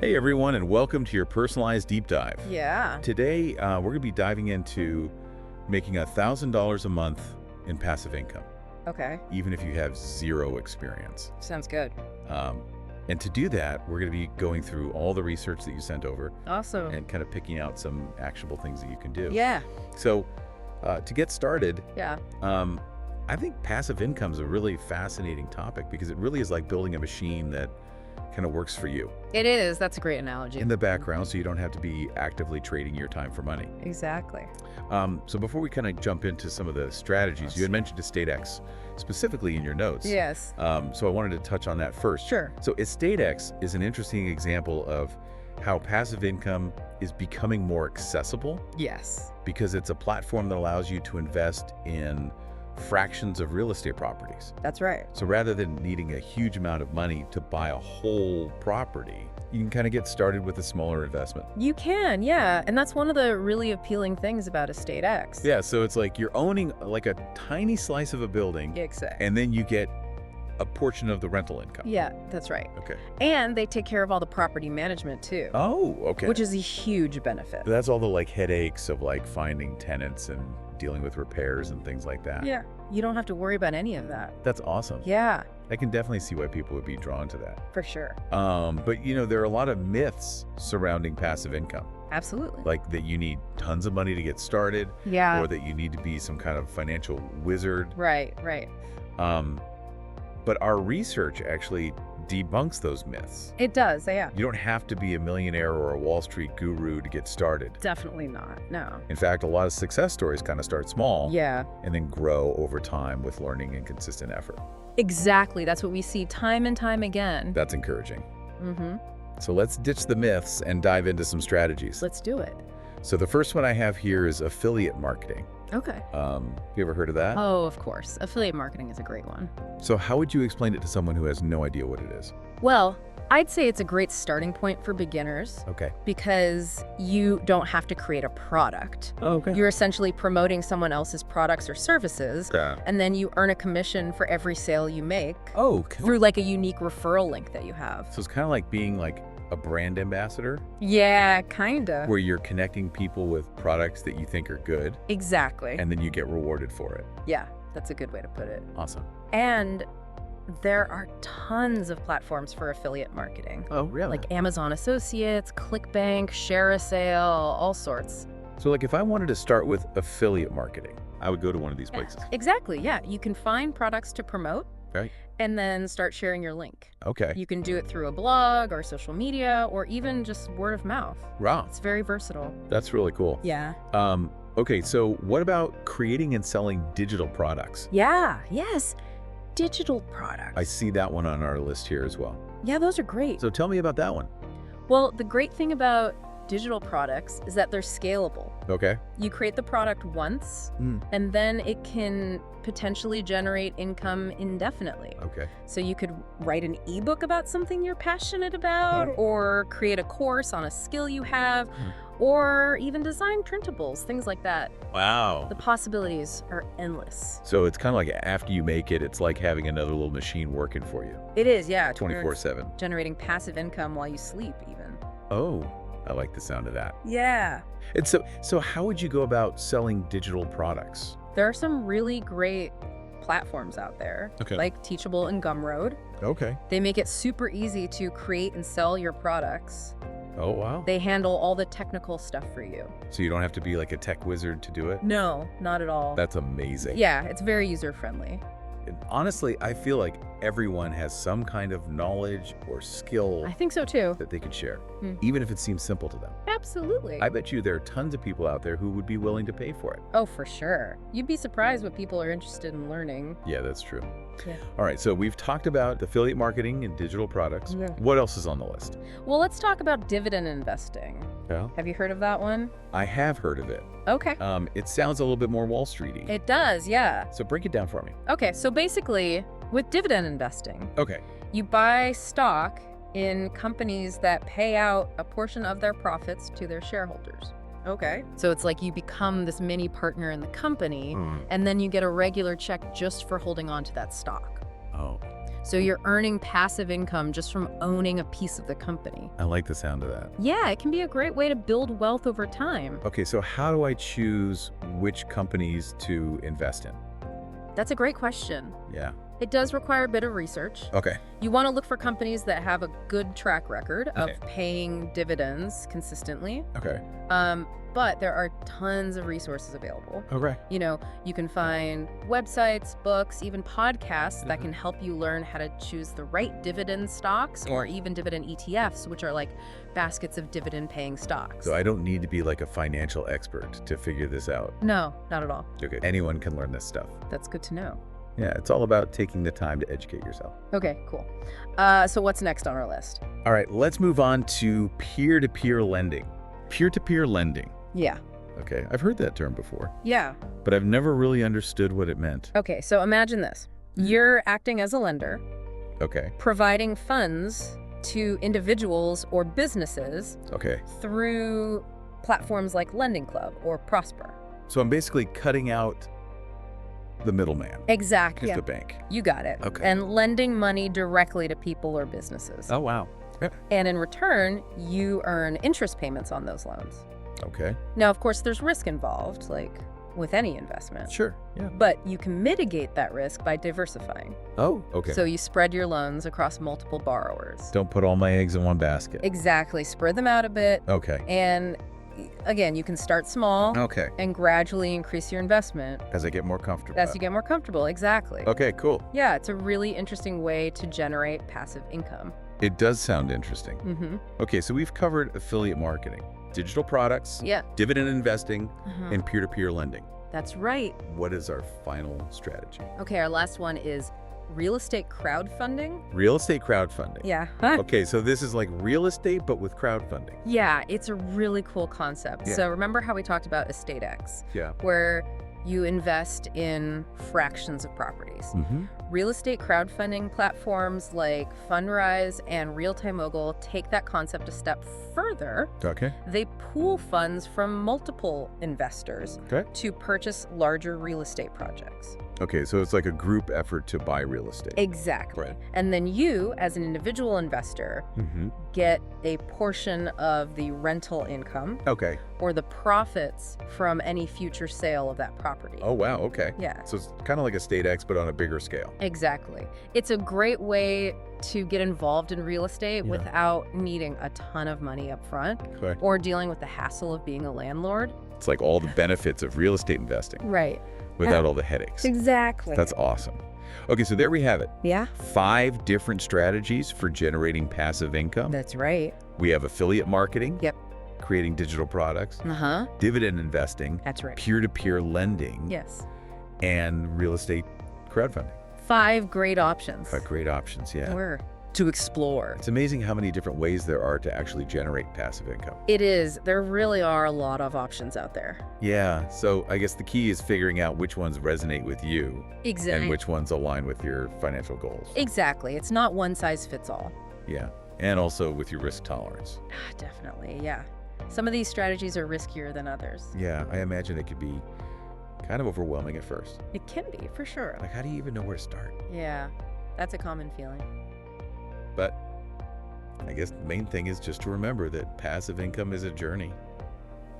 Hey everyone, and welcome to your personalized deep dive. Yeah. Today, we're going to be diving into making $1,000 a month in passive income, Okay. even if you have zero experience. Sounds good. Um, and to do that, we're going to be going through all the research that you sent over Awesome. and kind of picking out some actionable things that you can do. Yeah. So, to get started, Yeah. I think passive income is a really fascinating topic because it really is like building a machine that kind of works for you It is. That's a great analogy. in the background, so you don't have to be actively trading your time for money. Exactly. So before we kind of jump into some of the strategies, you had mentioned estatex specifically in your notes. Yes. So I wanted to touch on that first. Sure. So estatex is an interesting example of how passive income is becoming more accessible Yes. because it's a platform that allows you to invest in fractions of real estate properties. That's right. So rather than needing a huge amount of money to buy a whole property, you can kind of get started with a smaller investment. You can, yeah. And that's one of the really appealing things about estatex. Yeah, so it's like you're owning like a tiny slice of a building, Exactly. and then you get a portion of the rental income. Yeah, that's right. Okay. And they take care of all the property management too, Oh, okay. which is a huge benefit. That's all the like headaches of like finding tenants and dealing with repairs and things like that. Yeah. You don't have to worry about any of that. That's awesome. Yeah, I can definitely see why people would be drawn to that. for sure. But you know, there are a lot of myths surrounding passive income. Absolutely. Like that you need tons of money to get started, Yeah. or that you need to be some kind of financial wizard. Right, right. But our research actually debunks those myths. It does, yeah. You don't have to be a millionaire or a Wall Street guru to get started. Definitely not, no. In fact, a lot of success stories kind of start small Yeah. and then grow over time with learning and consistent effort. Exactly. That's what we see time and time again. That's encouraging. Mm-hmm. So let's ditch the myths and dive into some strategies. Let's do it. So the first one I have here is affiliate marketing. Okay. You ever heard of that? Oh, of course. Affiliate marketing is a great one. So how would you explain it to someone who has no idea what it is? Well, I'd say it's a great starting point for beginners Okay. because you don't have to create a product. Okay. You're essentially promoting someone else's products or services, and then you earn a commission for every sale you make Oh, cool. through like a unique referral link that you have. So it's kind of like being like a brand ambassador Yeah, kinda. where you're connecting people with products that you think are good Exactly. and then you get rewarded for it. Yeah, that's a good way to put it. Awesome. And there are tons of platforms for affiliate marketing. Oh, really? Like Amazon Associates, ClickBank, Share a Sale, all sorts. So like if I wanted to start with affiliate marketing, I would go to one of these places. Exactly, yeah. You can find products to promote Right. and then start sharing your link. Okay. You can do it through a blog or social media or even just word of mouth. Wow. It's very versatile. That's really cool. Yeah. Okay, so what about creating and selling digital products? Yeah, yes. Digital products. I see that one on our list here as well. Yeah, those are great. So tell me about that one. Well, the great thing about digital products is that they're scalable. Okay. You create the product once, and then it can potentially generate income indefinitely. Okay. So you could write an ebook about something you're passionate about, or create a course on a skill you have, or even design printables, things like that. Wow. The possibilities are endless. So it's kind of like after you make it, it's like having another little machine working for you It is, yeah. 24/7. Generating passive income while you sleep, even. Oh, I like the sound of that. Yeah. And so how would you go about selling digital products? There are some really great platforms out there, Okay. like Teachable and Gumroad. Okay. They make it super easy to create and sell your products. Oh, wow. They handle all the technical stuff for you. So you don't have to be like a tech wizard to do it? No, not at all. That's amazing. Yeah, it's very user-friendly. And honestly, I feel like everyone has some kind of knowledge or skill I think so too. that they could share, Hmm. even if it seems simple to them. Absolutely. I bet you there are tons of people out there who would be willing to pay for it. Oh, for sure. You'd be surprised what people are interested in learning. Yeah, that's true. Yeah. All right, so we've talked about affiliate marketing and digital products. Yeah. What else is on the list? Well, let's talk about dividend investing. Yeah. Have you heard of that one? I have heard of it. Okay. It sounds a little bit more Wall Streety. It does, yeah. So break it down for me. Okay, so basically, with dividend investing, Okay. you buy stock in companies that pay out a portion of their profits to their shareholders. Okay. So it's like you become this mini partner in the company, and then you get a regular check just for holding on to that stock. Oh. So you're earning passive income just from owning a piece of the company. I like the sound of that. Yeah, it can be a great way to build wealth over time. Okay, so how do I choose which companies to invest in? That's a great question. Yeah. It does require a bit of research. Okay. You want to look for companies that have a good track record of Okay. paying dividends consistently. Okay. But there are tons of resources available. Okay. You know, you can find websites, books, even podcasts that Mhm. can help you learn how to choose the right dividend stocks or even dividend ETFs, which are like baskets of dividend-paying stocks. So I don't need to be like a financial expert to figure this out. No, not at all. Okay. Anyone can learn this stuff. That's good to know. Yeah, it's all about taking the time to educate yourself. Okay, cool. So what's next on our list? All right, let's move on to peer-to-peer lending. Peer-to-peer lending. Yeah. Okay, I've heard that term before, Yeah. but I've never really understood what it meant. Okay, so imagine this. You're acting as a lender, Okay. providing funds to individuals or businesses Okay. through platforms like Lending Club or Prosper. So I'm basically cutting out the middleman. Exactly. Just a bank. You got it. Okay. And lending money directly to people or businesses. Oh, wow. Yeah. And in return, you earn interest payments on those loans. Okay. Now, of course, there's risk involved, like with any investment. Sure. Yeah. But you can mitigate that risk by diversifying. Oh, okay. So you spread your loans across multiple borrowers. Don't put all my eggs in one basket. Exactly. Spread them out a bit. Okay. And again, you can start small Okay. and gradually increase your investment As I get more comfortable. as you get more comfortable. Exactly. Okay, cool. Yeah, it's a really interesting way to generate passive income. It does sound interesting. Mm-hmm. Okay, so we've covered affiliate marketing, digital products, Yeah. dividend investing, Uh-huh. and peer-to-peer lending. That's right. What is our final strategy? Okay, our last one is real estate crowdfunding. Real estate crowdfunding. Yeah. Okay, so this is like real estate, but with crowdfunding. Yeah, it's a really cool concept. Yeah. So remember how we talked about estatex, Yeah. where you invest in fractions of properties. Mm-hmm. Real estate crowdfunding platforms like Fundrise and Real Time Mogul take that concept a step further. Okay. They pool funds from multiple investors Okay. to purchase larger real estate projects. Okay, so it's like a group effort to buy real estate. Exactly. Right. And then you, as an individual investor, Mm-hmm. get a portion of the rental income Okay. or the profits from any future sale of that property. Oh, wow. Okay. Yeah. So it's kind of like a estatex, but on a bigger scale. Exactly. It's a great way to get involved in real estate Yeah. without needing a ton of money up front Okay. or dealing with the hassle of being a landlord. It's like all the benefits of real estate investing Right. without all the headaches. Exactly. That's awesome. Okay, so there we have it. Yeah, 5 different strategies for generating passive income. that's right. We have affiliate marketing. Yep. Creating digital products, Uh-huh. dividend investing, That's right. peer-to-peer lending, Yes. and real estate crowdfunding. 5 great options. 5 great options, yeah. Were to explore. It's amazing how many different ways there are to actually generate passive income. It is. There really are a lot of options out there. Yeah, so I guess the key is figuring out which ones resonate with you Exactly. and which ones align with your financial goals. Exactly. It's not one size fits all. Yeah, and also with your risk tolerance. Definitely, yeah. Some of these strategies are riskier than others. Yeah, I imagine it could be kind of overwhelming at first. It can be, for sure. Like, how do you even know where to start? Yeah, that's a common feeling. But I guess the main thing is just to remember that passive income is a journey.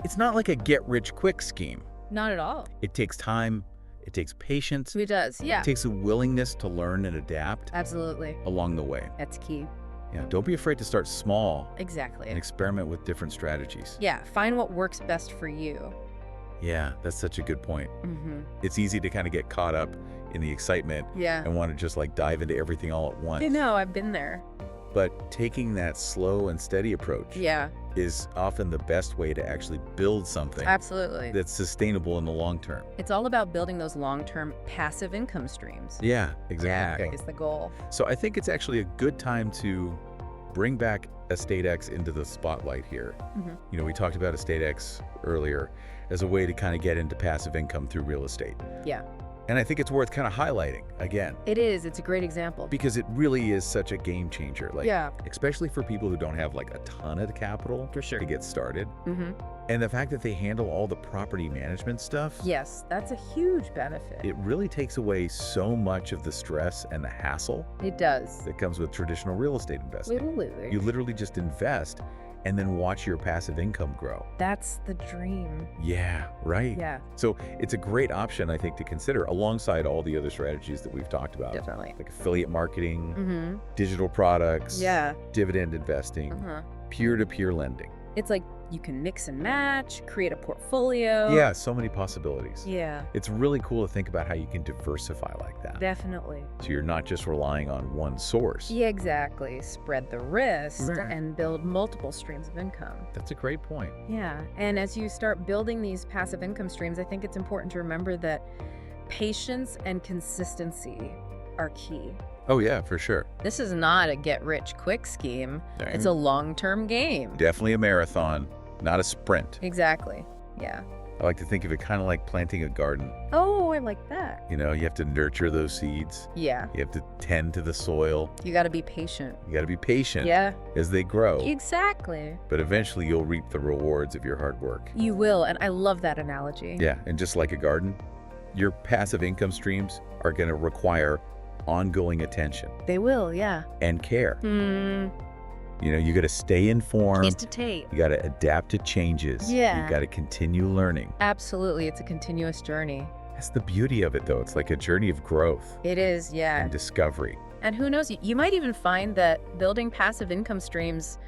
It's not like a get-rich-quick scheme. Not at all. It takes time, it takes patience, It does, yeah. it takes a willingness to learn and adapt Absolutely. along the way. That's key. Yeah, don't be afraid to start small and Exactly. experiment with different strategies. Yeah, find what works best for you. Yeah, that's such a good point. Mm-hmm. It's easy to kind of get caught up in the excitement Yeah. and want to just like dive into everything all at once. I know, I've been there. But taking that slow and steady approach Yeah, is often the best way to actually build something absolutely. that's sustainable in the long term. It's all about building those long-term passive income streams. Yeah, exactly. Yeah, is the goal. So I think it's actually a good time to bring back estatex into the spotlight here. Mm-hmm. You know, we talked about estatex earlier as a way to kind of get into passive income through real estate. Yeah. And I think it's worth kind of highlighting again, It is. It's a great example. because it really is such a game changer. Like, Yeah. especially for people who don't have like a ton of capital For sure. to get started. Mm-hmm. And the fact that they handle all the property management stuff, Yes, that's a huge benefit. it really takes away so much of the stress and the hassle It does. that comes with traditional real estate investing. Literally. You literally just invest and then watch your passive income grow. That's the dream. Yeah, right. Yeah, So it's a great option, I think, to consider alongside all the other strategies that we've talked about, definitely. like affiliate marketing, Mm-hmm. digital products, Yeah. dividend investing, Uh-huh. peer-to-peer lending. It's like you can mix and match, create a portfolio. Yeah, so many possibilities. Yeah, It's really cool to think about how you can diversify like that. definitely. So you're not just relying on one source. Yeah, exactly. Spread the risk Right. and build multiple streams of income. That's a great point. Yeah, and as you start building these passive income streams, I think it's important to remember that patience and consistency are key. Oh yeah, for sure. This is not a get-rich-quick scheme. It's a long-term game. Definitely a marathon, not a sprint. Exactly. Yeah. I like to think of it kind of like planting a garden. Oh, I like that. You know, you have to nurture those seeds. Yeah. You have to tend to the soil. You got to be patient. You got to be patient Yeah. as they grow. Exactly. But eventually you'll reap the rewards of your hard work. You will, and I love that analogy. Yeah, and just like a garden, your passive income streams are going to require ongoing attention They will, yeah. and care. Hmm. You know, you got to stay informed. Tape. You got to adapt to changes. Yeah. You got to continue learning. Absolutely. It's a continuous journey. That's the beauty of it, though. It's like a journey of growth It is, yeah. and discovery. And who knows, you might even find that building passive income streams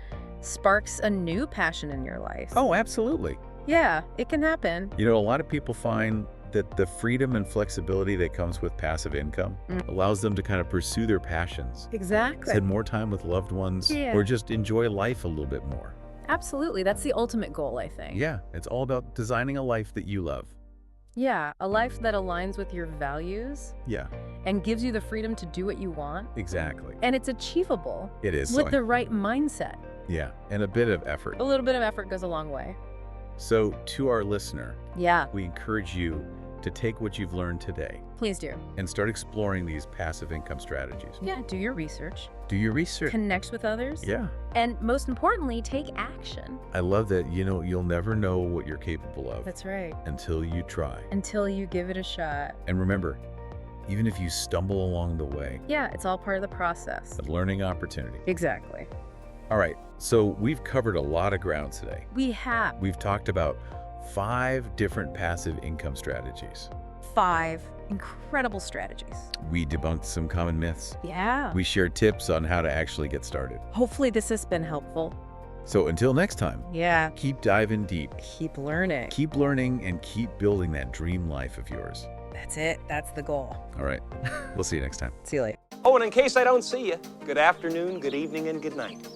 sparks a new passion in your life. Oh, absolutely. Yeah, it can happen. You know, a lot of people find that the freedom and flexibility that comes with passive income allows them to kind of pursue their passions, Exactly. spend more time with loved ones, Yeah. or just enjoy life a little bit more. Absolutely. That's the ultimate goal, I think. Yeah, it's all about designing a life that you love. Yeah, a life that aligns with your values Yeah, and gives you the freedom to do what you want. exactly. And it's achievable It is. with the right mindset. Yeah, and a bit of effort. A little bit of effort goes a long way. So to our listener, Yeah, we encourage you to take what you've learned today please do. and start exploring these passive income strategies. Yeah, do your research, Do your research. connect with others, Yeah. and most importantly, take action. I love that, you know, you'll never know what you're capable of That's right. until you try. Until you give it a shot. And remember, even if you stumble along the way, Yeah, it's all part of the process. a learning opportunity. Exactly. All right, so we've covered a lot of ground today. We have We've talked about 5 different passive income strategies. 5 incredible strategies. We debunked some common myths. Yeah. We shared tips on how to actually get started. Hopefully this has been helpful. So until next time, Yeah. keep diving deep, Keep learning. keep learning, and keep building that dream life of yours. That's it. That's the goal. All right, we'll see you next time. See you later. Oh, and in case I don't see you, good afternoon, good evening, and good night.